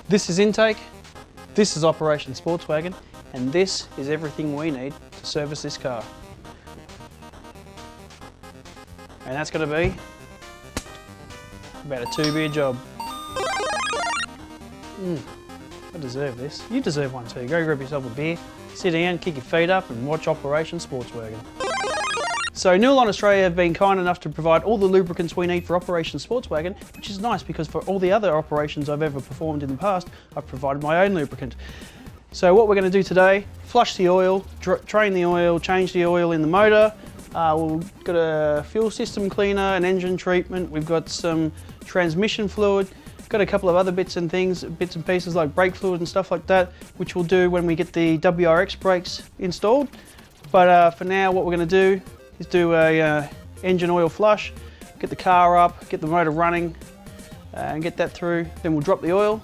This is intake, this is Operation Sportswagon, and this is everything we need to service this car. And that's going to be about a 2-beer job. I deserve this. You deserve one too. Go grab yourself a beer, sit down, kick your feet up and watch Operation Sportswagon. So Nulon Australia have been kind enough to provide all the lubricants we need for Operation Sportswagon, which is nice because for all the other operations I've ever performed in the past, I've provided my own lubricant. So what we're going to do today, flush the oil, drain the oil, change the oil in the motor. We've got a fuel system cleaner, an engine treatment, we've got some transmission fluid, got a couple of other bits and pieces like brake fluid and stuff like that, which we'll do when we get the WRX brakes installed. But for now, what we're going to do is do a engine oil flush, get the car up, get the motor running, and get that through. Then we'll drop the oil.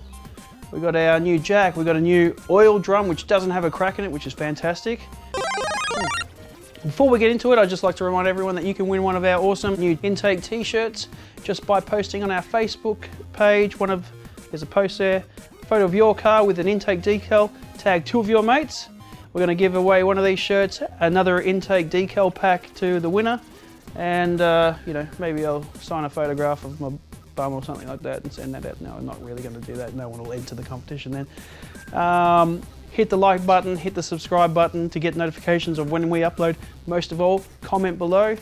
We've got our new jack, we've got a new oil drum which doesn't have a crack in it, which is fantastic. Before we get into it, I'd just like to remind everyone that you can win one of our awesome new intake t-shirts just by posting on our Facebook page. There's a post there, a photo of your car with an intake decal, tag 2 of your mates. We're going to give away one of these shirts, another intake decal pack to the winner, and you know, maybe I'll sign a photograph of my bum or something like that and send that out. No, I'm not really going to do that. No one will enter the competition then. Hit the like button, hit the subscribe button to get notifications of when we upload. Most of all, comment below.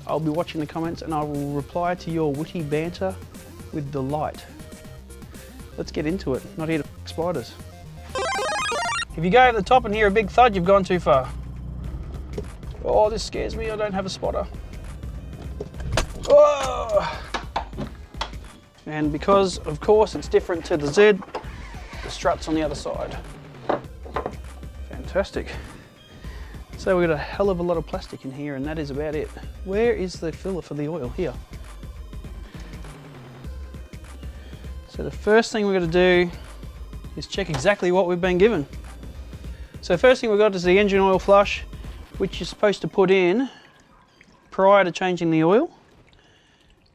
I'll be watching the comments and I will reply to your witty banter with delight. Let's get into it. Not here to f*** spiders. If you go to the top and hear a big thud, you've gone too far. Oh, this scares me. I don't have a spotter. Oh! And because, of course, it's different to the Z, the strut's on the other side. Fantastic. So we've got a hell of a lot of plastic in here and that is about it. Where is the filler for the oil? Here. So the first thing we're going to do is check exactly what we've been given. So first thing we've got is the engine oil flush, which you're supposed to put in prior to changing the oil.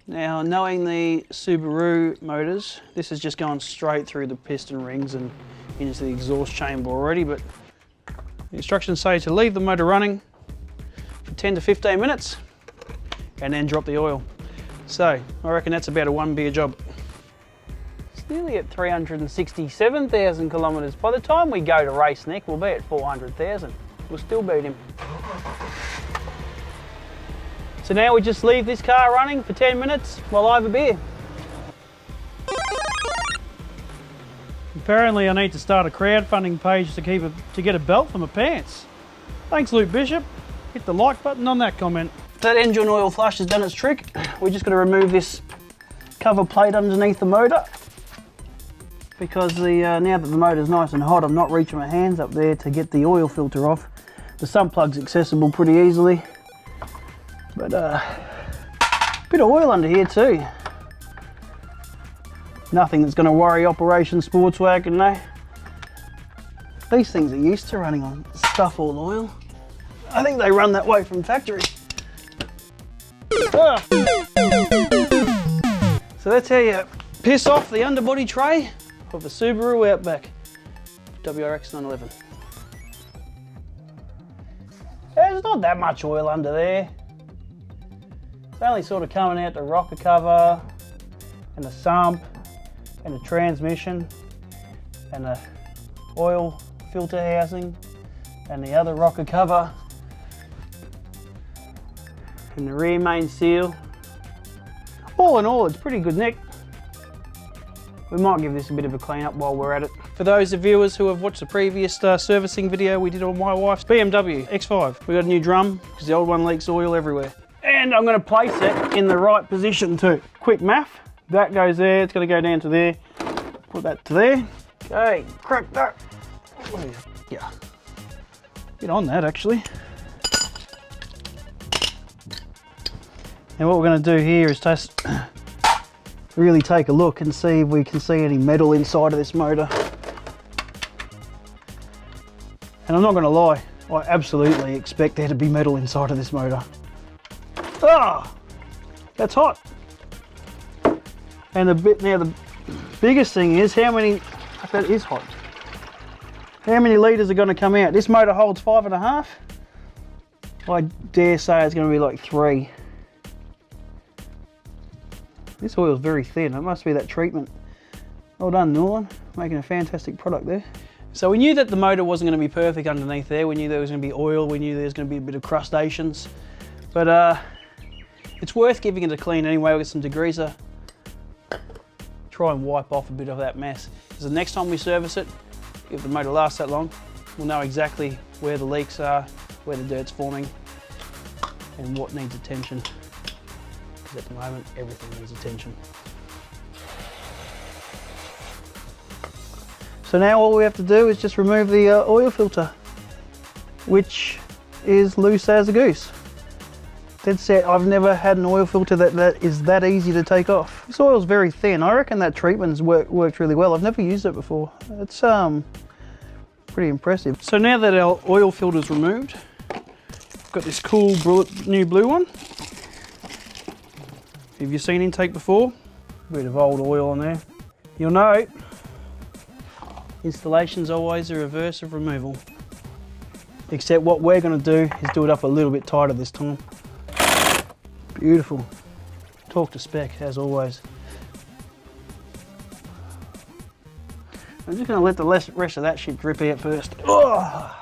Now, knowing the Subaru motors, this has just gone straight through the piston rings and into the exhaust chamber already, but the instructions say to leave the motor running for 10 to 15 minutes and then drop the oil. So I reckon that's about a 1-beer job. It's nearly at 367,000 kilometres. By the time we go to race Nick, we'll be at 400,000. We'll still beat him. So now we just leave this car running for 10 minutes while I have a beer. Apparently I need to start a crowdfunding page to get a belt for my pants. Thanks Luke Bishop. Hit the like button on that comment. That engine oil flush has done its trick. We just got to remove this cover plate underneath the motor because now that the motor's nice and hot, I'm not reaching my hands up there to get the oil filter off. The sump plug's accessible pretty easily, but bit of oil under here too. Nothing that's going to worry Operation Sportswagon, no. These things are used to running on stuff all oil. I think they run that way from factory. Ah. So that's how you piss off the underbody tray of a Subaru Outback WRX 911. There's not that much oil under there. It's only sort of coming out the rocker cover and the sump and the transmission and the oil filter housing and the other rocker cover and the rear main seal. All in all, it's pretty good, Nick. We might give this a bit of a clean up while we're at it. For those of viewers who have watched the previous servicing video we did on my wife's BMW X5, we got a new drum because the old one leaks oil everywhere. And I'm going to place it in the right position too. Quick math. That goes there, it's going to go down to there. Put that to there. Okay, crack that. Yeah. Get on that actually. And what we're going to do here is just really take a look and see if we can see any metal inside of this motor. And I'm not going to lie, I absolutely expect there to be metal inside of this motor. Ah, that's hot. And the biggest thing is how many fuck, that is hot. How many litres are going to come out? This motor holds 5.5. I dare say it's going to be like 3. This oil is very thin. It must be that treatment. Well done, Nulon. Making a fantastic product there. So we knew that the motor wasn't going to be perfect underneath there. We knew there was going to be oil. We knew there was going to be a bit of crustaceans. But it's worth giving it a clean anyway with some degreaser. Try and wipe off a bit of that mess. Because the next time we service it, if the motor lasts that long, we'll know exactly where the leaks are, where the dirt's forming, and what needs attention. Because at the moment, everything needs attention. So now all we have to do is just remove the oil filter, which is loose as a goose. Dead set, I've never had an oil filter that is that easy to take off. This oil's very thin. I reckon that treatment's worked really well. I've never used it before. It's pretty impressive. So now that our oil filter's removed, I've got this cool new blue one. Have you seen intake before? Bit of old oil on there. You'll know installation's always the reverse of removal. Except what we're going to do is do it up a little bit tighter this time. Beautiful. Talk to spec as always. I'm just going to let the rest of that shit drip out first. Oh!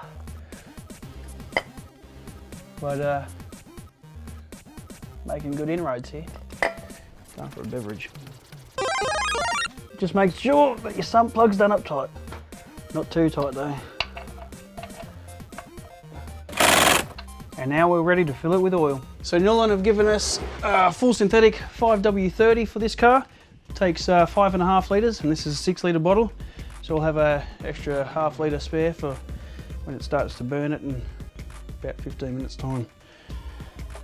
But making good inroads here. Going for a beverage. Just make sure that your sump plug's done up tight. Not too tight though. And now we're ready to fill it with oil. So Nulon have given us a full synthetic 5W30 for this car. It takes 5.5 litres, and this is a 6 litre bottle. So we'll have an extra ½ litre spare for when it starts to burn it in about 15 minutes time.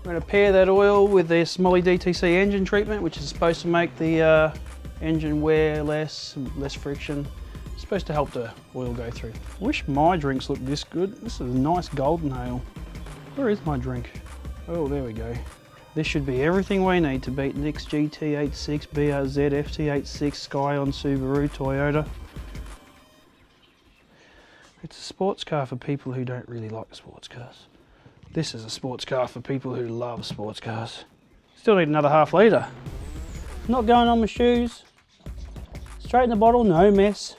We're going to pair that oil with this Molly DTC engine treatment, which is supposed to make the engine wear less friction. It's supposed to help the oil go through. I wish my drinks looked this good. This is a nice golden ale. Where is my drink? Oh, there we go. This should be everything we need to beat Nick's GT86, BRZ, FT86, Scion, Subaru, Toyota. It's a sports car for people who don't really like sports cars. This is a sports car for people who love sports cars. Still need another ½ litre. Not going on my shoes. Straight in the bottle, no mess.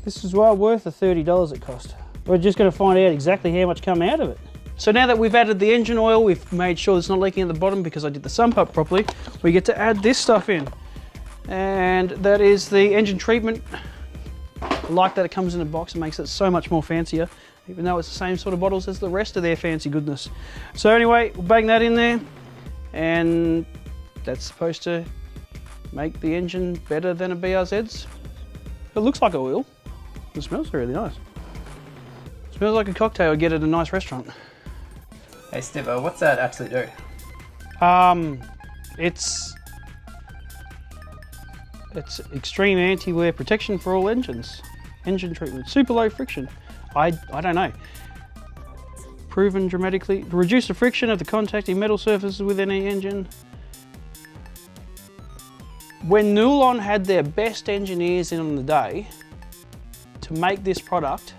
This is well worth the $30 it cost. We're just going to find out exactly how much come out of it. So now that we've added the engine oil, we've made sure it's not leaking at the bottom because I did the sump up properly, we get to add this stuff in. And that is the engine treatment. I like that it comes in a box. It makes it so much more fancier, even though it's the same sort of bottles as the rest of their fancy goodness. So anyway, we'll bang that in there, and that's supposed to make the engine better than a BRZ's. It looks like oil. It smells really nice. It smells like a cocktail you get at a nice restaurant. Hey Stivva, what's that actually do? It's extreme anti-wear protection for all engines. Engine treatment, super low friction. I don't know. Proven dramatically to reduce the friction of the contacting metal surfaces with any engine. When Nulon had their best engineers in on the day to make this product,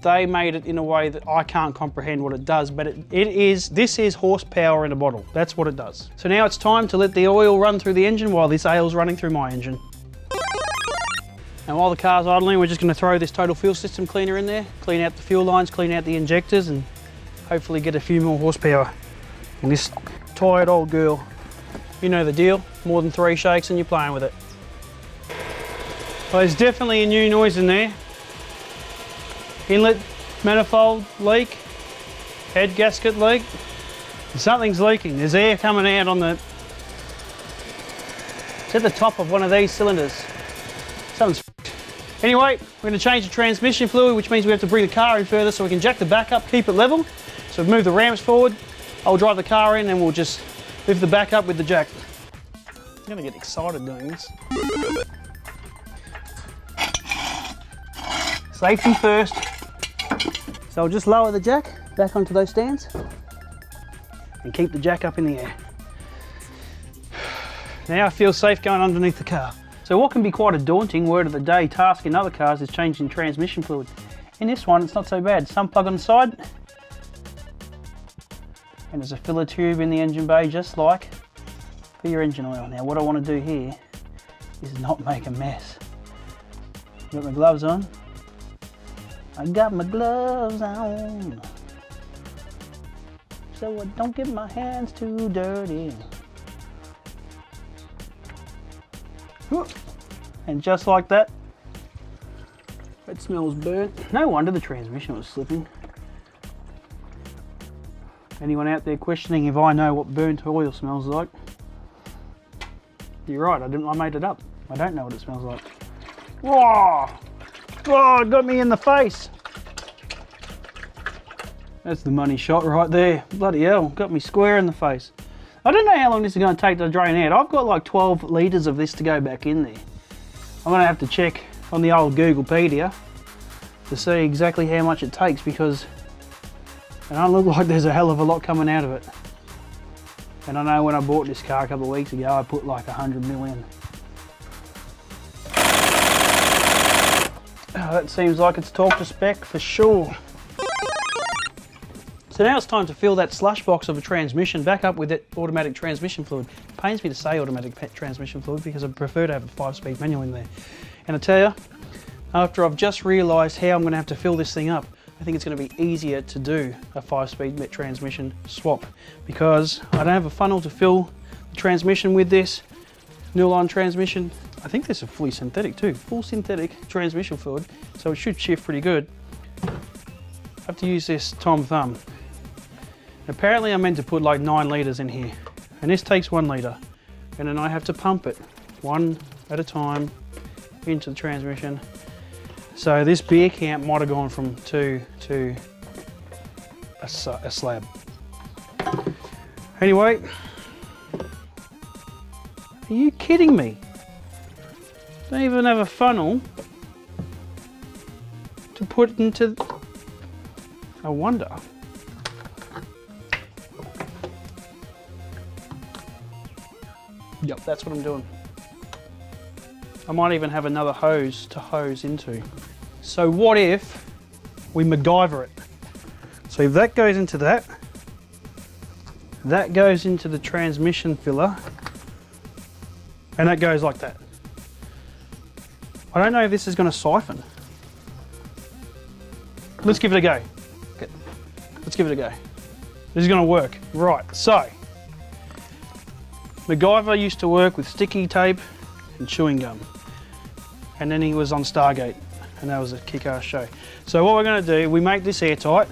they made it in a way that I can't comprehend what it does, but this is horsepower in a bottle. That's what it does. So now it's time to let the oil run through the engine while this ale's running through my engine. And while the car's idling, we're just going to throw this total fuel system cleaner in there, clean out the fuel lines, clean out the injectors, and hopefully get a few more horsepower. And this tired old girl, you know the deal, more than 3 shakes and you're playing with it. Well, there's definitely a new noise in there. Inlet manifold leak, head gasket leak. Something's leaking. There's air coming out on the... It's at the top of one of these cylinders. Something's Anyway, we're going to change the transmission fluid, which means we have to bring the car in further so we can jack the back up, keep it level. So we've moved the ramps forward. I'll drive the car in and we'll just lift the back up with the jack. I'm going to get excited doing this. Safety first. So I'll just lower the jack back onto those stands and keep the jack up in the air. Now I feel safe going underneath the car. So what can be quite a daunting word of the day task in other cars is changing transmission fluid. In this one, it's not so bad. Some plug on the side, and there's a filler tube in the engine bay, just like for your engine oil. Now what I want to do here is not make a mess. Got my gloves on. I got my gloves on, so I don't get my hands too dirty. And just like that, it smells burnt. No wonder the transmission was slipping. Anyone out there questioning if I know what burnt oil smells like? You're right, I made it up. I don't know what it smells like. Whoa! Oh, it got me in the face. That's the money shot right there. Bloody hell, got me square in the face. I don't know how long this is going to take to drain out. I've got like 12 litres of this to go back in there. I'm going to have to check on the old Googlepedia to see exactly how much it takes, because it don't look like there's a hell of a lot coming out of it. And I know when I bought this car a couple of weeks ago, I put like 100 mil in. Oh, that seems like it's talk to spec for sure. So now it's time to fill that slush box of a transmission back up with that automatic transmission fluid. It pains me to say automatic transmission fluid because I prefer to have a 5-speed manual in there. And I tell you, after I've just realised how I'm going to have to fill this thing up, I think it's going to be easier to do a 5-speed transmission swap, because I don't have a funnel to fill the transmission with this Nulon transmission. I think this is fully synthetic too, full synthetic transmission fluid, so it should shift pretty good. I have to use this Tom Thumb. Apparently I'm meant to put like 9 litres in here, and this takes 1 litre, and then I have to pump it one at a time into the transmission. So this beer camp might have gone from 2 to a slab. Anyway, are you kidding me? Don't even have a funnel to put into. I wonder. Yep, that's what I'm doing. I might even have another hose to hose into. So what if we MacGyver it? So if that goes into that goes into the transmission filler, and that goes like that. I don't know if this is going to siphon. Let's give it a go. Okay. Let's give it a go. This is going to work. Right, so MacGyver used to work with sticky tape and chewing gum, and then he was on Stargate, and that was a kick-ass show. So what we're going to do, we make this airtight.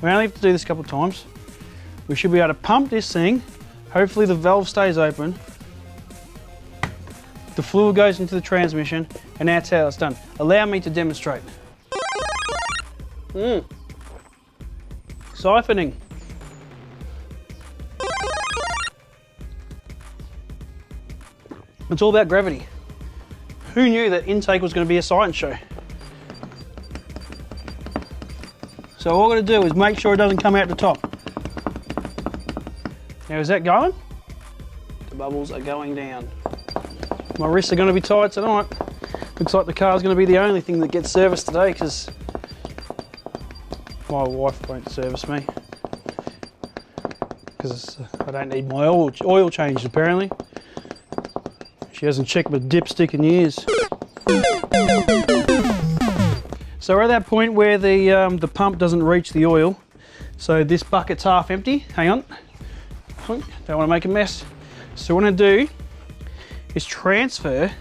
We only have to do this a couple of times. We should be able to pump this thing. Hopefully the valve stays open. The fluid goes into the transmission, and that's how it's done. Allow me to demonstrate. Siphoning. It's all about gravity. Who knew that intake was going to be a science show? So all we're going to do is make sure it doesn't come out the top. Now is that going? The bubbles are going down. My wrists are going to be tight tonight. Looks like the car's going to be the only thing that gets serviced today, because my wife won't service me. Because I don't need my oil changed apparently. She hasn't checked my dipstick in years. So we're at that point where the pump doesn't reach the oil. So this bucket's half empty. Hang on. Don't want to make a mess. So what I'm going to do is transfer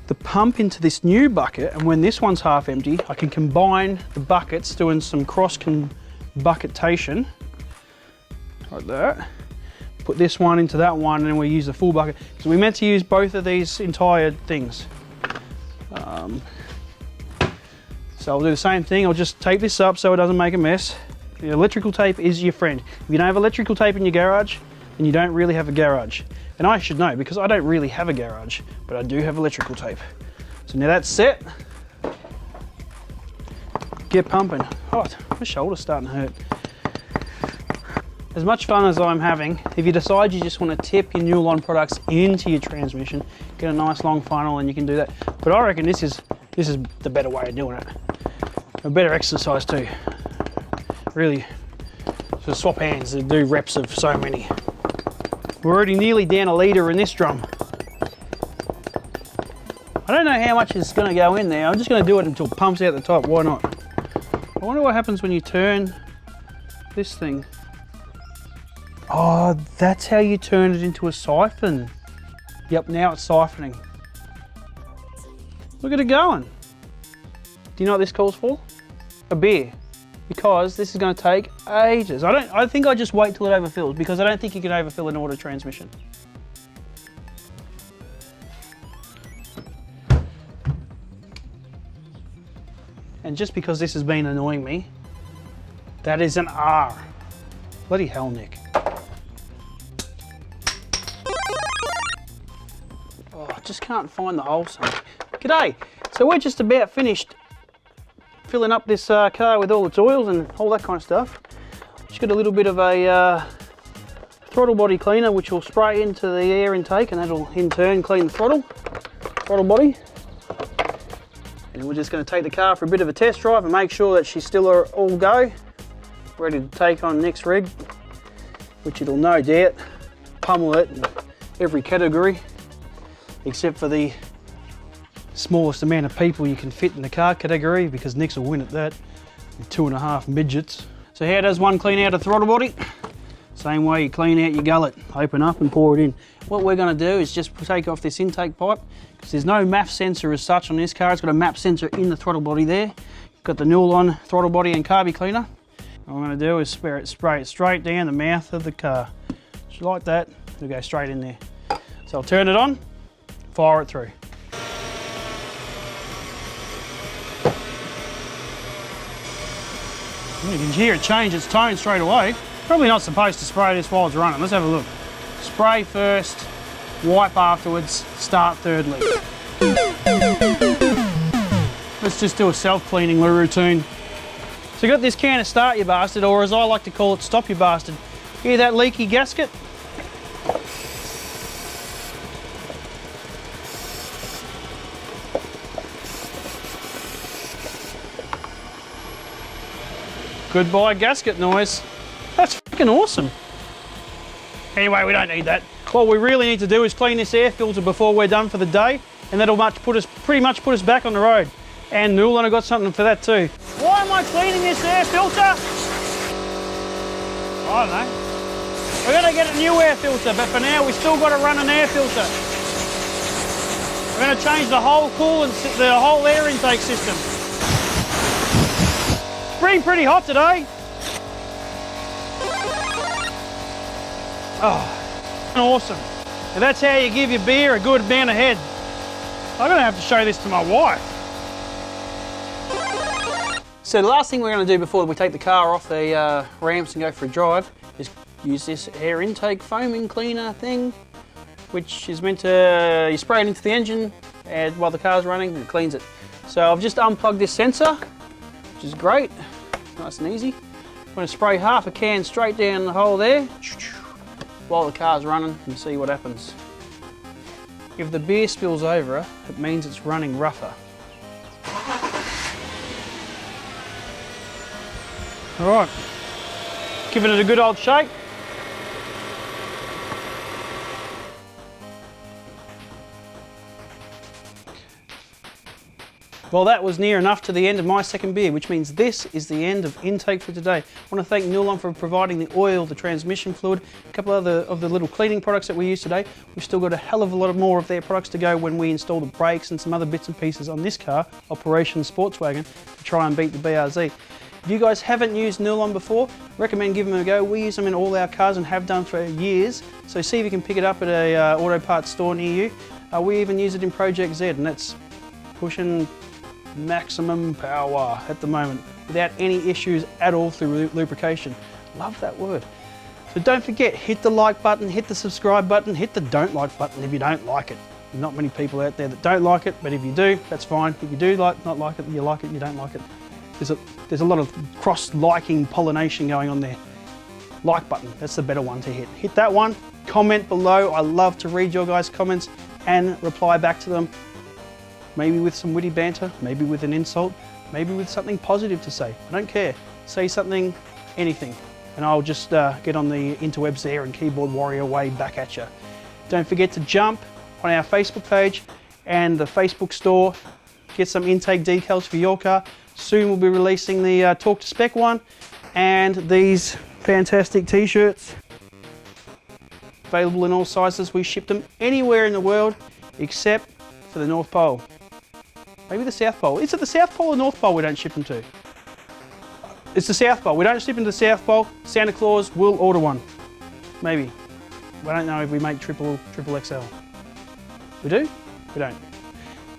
the pump into this new bucket, and when this one's half empty, I can combine the buckets, doing some cross bucketation like that. Put this one into that one, and then we use the full bucket. So we meant to use both of these entire things. So I'll do the same thing. I'll just tape this up so it doesn't make a mess. The electrical tape is your friend. If you don't have electrical tape in your garage, then you don't really have a garage. And I should know, because I don't really have a garage, but I do have electrical tape. So now that's set. Get pumping. Oh, my shoulder's starting to hurt. as much fun as I'm having, if you decide you just want to tip your Nulon products into your transmission, get a nice long funnel, and you can do that. But I reckon this is the better way of doing it. A better exercise too. Really, so swap hands and do reps of so many. We're already nearly down a litre in this drum. I don't know how much is going to go in there. I'm just going to do it until it pumps out the top. Why not? I wonder what happens when you turn this thing. Oh, that's how you turn it into a siphon. Yep, now it's siphoning. Look at it going. Do you know what this calls for? A beer. Because this is going to take ages. I think I just wait till it overfills, because I don't think you can overfill an auto transmission. And just because this has been annoying me, that is an R. Bloody hell, Nick. Oh, I just can't find the hole somewhere. G'day. So we're just about finished filling up this car with all its oils and all that kind of stuff. Just got a little bit of a throttle body cleaner, which will spray into the air intake, and that'll in turn clean the throttle body. And we're just going to take the car for a bit of a test drive and make sure that she's still all go, ready to take on next rig, which it'll no doubt pummel it in every category, except for the smallest amount of people you can fit in the car category, because Nick's will win at that, with 2.5 midgets. So how does one clean out a throttle body? Same way you clean out your gullet. Open up and pour it in. What we're going to do is just take off this intake pipe, because there's no MAF sensor as such on this car. It's got a MAP sensor in the throttle body there. You've got the Nulon throttle body and carby cleaner. What I'm going to do is spray it straight down the mouth of the car. Just like that, it'll go straight in there. So I'll turn it on, fire it through. You can hear it change its tone straight away. Probably not supposed to spray this while it's running. Let's have a look. Spray first, wipe afterwards, start thirdly. Let's just do a self-cleaning routine. So you got this can of start you bastard, or as I like to call it, stop you bastard. Hear that leaky gasket? Goodbye gasket noise. That's fucking awesome. Anyway, we don't need that. What we really need to do is clean this air filter before we're done for the day, and that'll pretty much put us back on the road. And Nulon have got something for that too. Why am I cleaning this air filter? I don't know. We're gonna get a new air filter, but for now we still gotta run an air filter. We're gonna change the whole coolant, the whole air intake system. It's been pretty hot today. Oh, awesome. And that's how you give your beer a good amount of head. I'm gonna have to show this to my wife. So the last thing we're gonna do before we take the car off the ramps and go for a drive is use this air intake foaming cleaner thing, which is meant to, you spray it into the engine and while the car's running, and it cleans it. So I've just unplugged this sensor, which is great, nice and easy. I'm gonna spray half a can straight down the hole there while the car's running and see what happens. If the beer spills over, it means it's running rougher. All right, giving it a good old shake. Well, that was near enough to the end of my second beer, which means this is the end of intake for today. I want to thank Nulon for providing the oil, the transmission fluid, a couple of the little cleaning products that we use today. We've still got a hell of a lot more of their products to go when we install the brakes and some other bits and pieces on this car, Operation Sportswagon, to try and beat the BRZ. If you guys haven't used Nulon before, recommend giving them a go. We use them in all our cars and have done for years. So see if you can pick it up at a auto parts store near you. We even use it in Project Z, and that's pushing maximum power at the moment without any issues at all through lubrication. Love that word. So don't forget, hit the like button, hit the subscribe button, hit the don't like button if you don't like it. Not many people out there that don't like it, but if you do, that's fine. If you do not like it, you like it, you don't like it. There's a lot of cross-liking pollination going on there. like button. That's the better one to hit. Hit that one, comment below. I love to read your guys' comments and reply back to them. Maybe with some witty banter, maybe with an insult, maybe with something positive to say. I don't care. Say something, anything. And I'll just get on the interwebs there and keyboard warrior way back at you. Don't forget to jump on our Facebook page and the Facebook store. Get some intake decals for your car. Soon we'll be releasing the Talk to Spec one and these fantastic t-shirts. Available in all sizes. We ship them anywhere in the world except for the North Pole. Maybe the South Pole. Is it the South Pole or North Pole we don't ship them to? It's the South Pole. We don't ship them to the South Pole. Santa Claus will order one. Maybe. I don't know if we make triple XL. We do? We don't.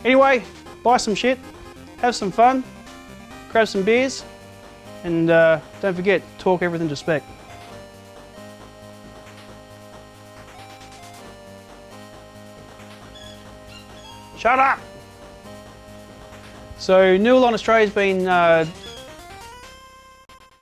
Anyway, buy some shit, have some fun, grab some beers, and don't forget, talk everything to spec. Shut up! So Nulon Australia has been